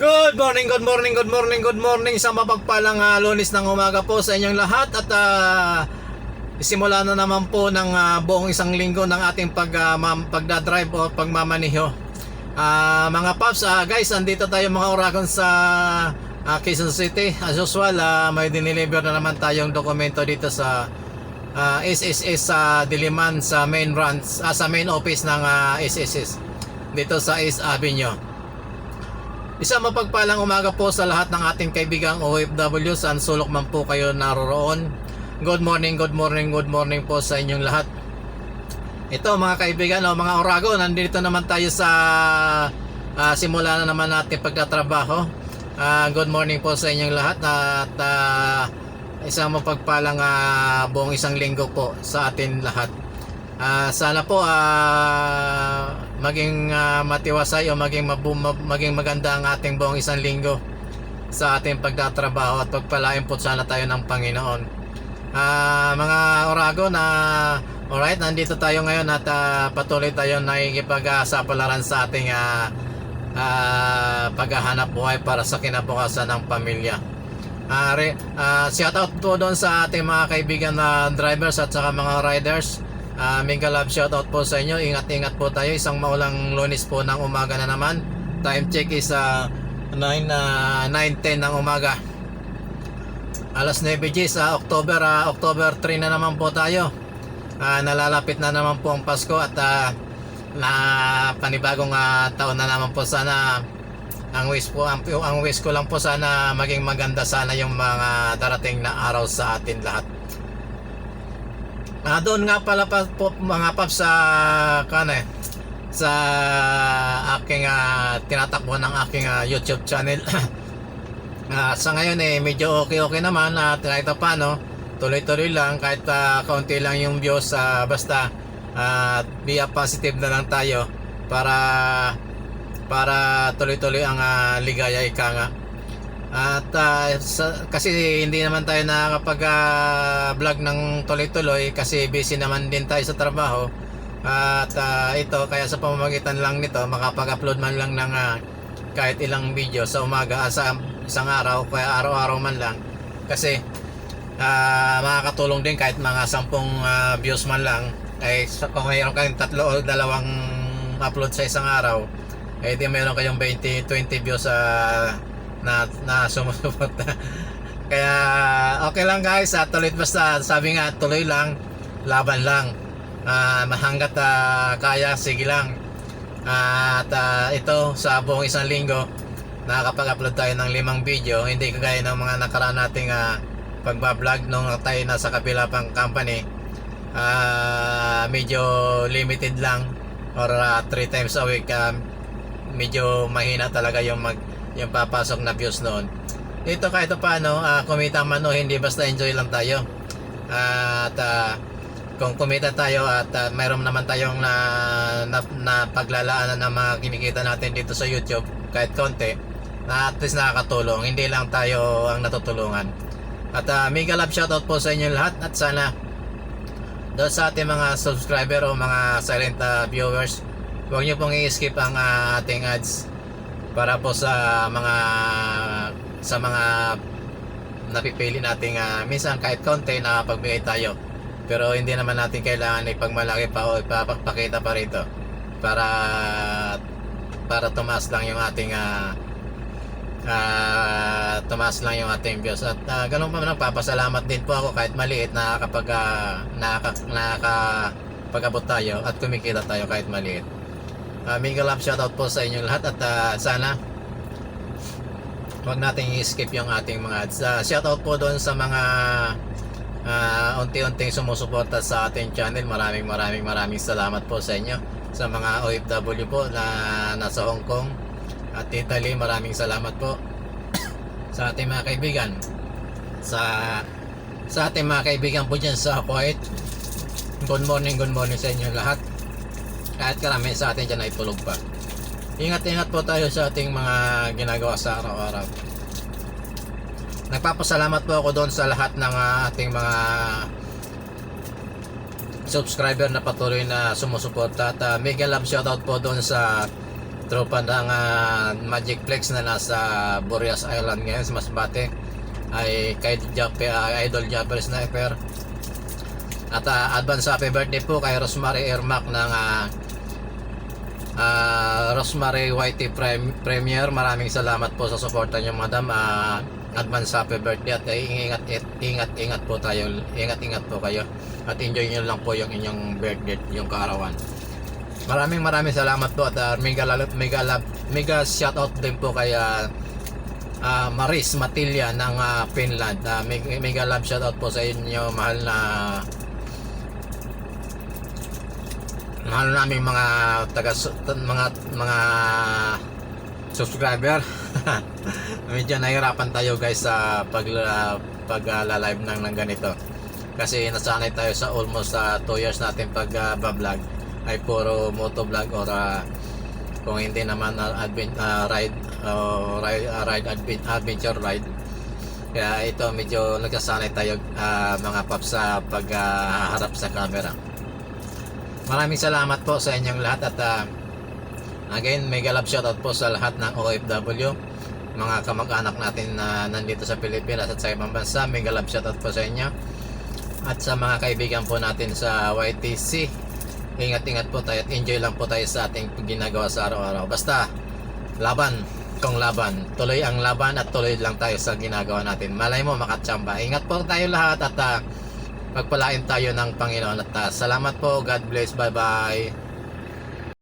Good morning, good morning, good morning, good morning sa mapagpalang Lunes ng umaga po sa inyong lahat at isimula na naman po ng buong isang linggo ng ating pagdadrive o pagmamaniho. Mga paps, guys, andito tayo mga Oragon sa Quezon City. As usual, may dineliver na naman tayong dokumento dito sa SSS sa Diliman sa main branch, sa main office ng SSS dito sa East Avenue. Isang mapagpalang umaga po sa lahat ng ating kaibigang OFW saan sulok man po kayo naroroon. Good morning, good morning, good morning po sa inyong lahat. Ito mga kaibigan o mga Oragon, nandito naman tayo sa simula na naman natin pagtatrabaho. Good morning po sa inyong lahat at isang mapagpalang buong isang linggo po sa atin lahat. Sana po maging matiwasay o maging maganda ang ating buong isang linggo sa ating pagtatrabaho at pagpalain po sana tayo ng Panginoon. Mga Oragon, alright, nandito tayo ngayon at patuloy tayo nakikipag-sapalaran sa ating paghahanap buhay para sa kinabukasan ng pamilya. Shout out po doon sa ating mga kaibigan na drivers at saka mga riders. Mega love shoutout po sa inyo. Ingat-ingat po tayo. Isang maulang Lunes po ng umaga na naman. Time check is 9:10 ng umaga. Alas 9 sa October 3 na naman po tayo. Nalalapit na naman po ang Pasko at na panibagong taon na naman po. Sana ang wish ko lang po sana maging maganda sana yung mga darating na araw sa atin lahat. Doon nga pala po mga paps sa aking tinatakbo ng aking YouTube channel. Sa ngayon medyo okay naman at kahit paano tuloy-tuloy lang kahit kaunti lang yung views, basta be positive na lang tayo para tuloy-tuloy ang ligaya ika nga. At kasi hindi naman tayo nakakapag-vlog ng tuloy-tuloy kasi busy naman din tayo sa trabaho. At ito kaya sa pamamagitan lang nito makapag-upload man lang ng kahit ilang video sa umaga sa isang araw, kaya araw-araw man lang kasi makakatulong din kahit mga 10 views man lang. Kung mayroon kayong 3 o 2 upload sa isang araw, di mayroon kayong 20 views na sumusuporta. Kaya okay lang guys, tuloy, basta sabi nga tuloy lang, laban lang, hanggat kaya sige lang. At ito sa buong isang linggo nakakapag-upload tayo ng 5 video, hindi kagaya ng mga nakaraan nating pagbablog nung tayo nasa kapila pang company. Medyo limited lang or 3 times a week. Medyo mahina talaga yung papasok na views noon. Ito kahit paano kumita man o hindi, basta enjoy lang tayo. At kung kumita tayo at mayroon naman tayong na paglalaanan ng mga kinikita natin dito sa YouTube kahit konti, na at least nakakatulong, hindi lang tayo ang natutulungan. At mega love shoutout po sa inyo lahat at sana doon sa ating mga subscriber o mga silent viewers, huwag nyo pong i-skip ang ating ads para po sa mga napipili nating minsan kahit konti na pagbigay tayo, pero hindi naman natin kailangan ipagmalaki pa o ipapakita pa rito para tumaas lang yung ating views. At ganun pa man, papasalamat din po ako kahit maliit na kapag nakakapag-abot tayo at kumikita tayo kahit maliit. Mega love shoutout po sa inyong lahat at sana huwag nating i-skip yung ating mga ads. Shoutout po doon sa mga unti-unting sumusuporta sa ating channel. Maraming salamat po sa inyo. Sa mga OFW po na nasa Hong Kong at Italy, maraming salamat po. Sa ating mga kaibigan sa ating mga kaibigan po dyan sa Kuwait, good morning sa inyo lahat. Kahit karami sa atin dyan ay tulog pa. Ingat po tayo sa ating mga ginagawa sa araw-araw. Nagpapasalamat po ako doon sa lahat ng ating mga subscriber na patuloy na sumusuporta. At mega love shoutout po doon sa tropa ng Magic Flex na nasa Boreas Island ngayon sa Masbate ay kay Idol Japper Sniper. At advance happy birthday po kay Rosemary Ermac ng Rosemary YT Premier. Maraming salamat po sa suporta niyo, madam. Advance happy birthday at ingat po tayo. Ingat po kayo at enjoy niyo lang po yung inyong birthday, yung kaarawan. Maraming salamat po at mega shout out din po kay Maris Matilya ng Finland. Mega love shout out po sa inyo, mahal naming mga mga subscriber. Medyo nahirapan tayo guys sa pag-live ng ganito kasi nasanay tayo sa almost 2 years natin pag-vlog ay puro motovlog or kung hindi naman adventure ride. Kaya ito medyo nagsasanay tayo mga paps sa pagharap sa camera. Maraming salamat po sa inyong lahat at again mega love shoutout po sa lahat ng OFW, mga kamag-anak natin na nandito sa Pilipinas at sa ibang bansa. Mega love shoutout po sa inyo at sa mga kaibigan po natin sa YTC. Ingat po tayo at enjoy lang po tayo sa ating ginagawa sa araw-araw. Basta laban, tuloy ang laban at tuloy lang tayo sa ginagawa natin. Malay mo makatsamba. Ingat po tayo lahat at pagpalain tayo ng Panginoon at salamat po. God bless. Bye bye.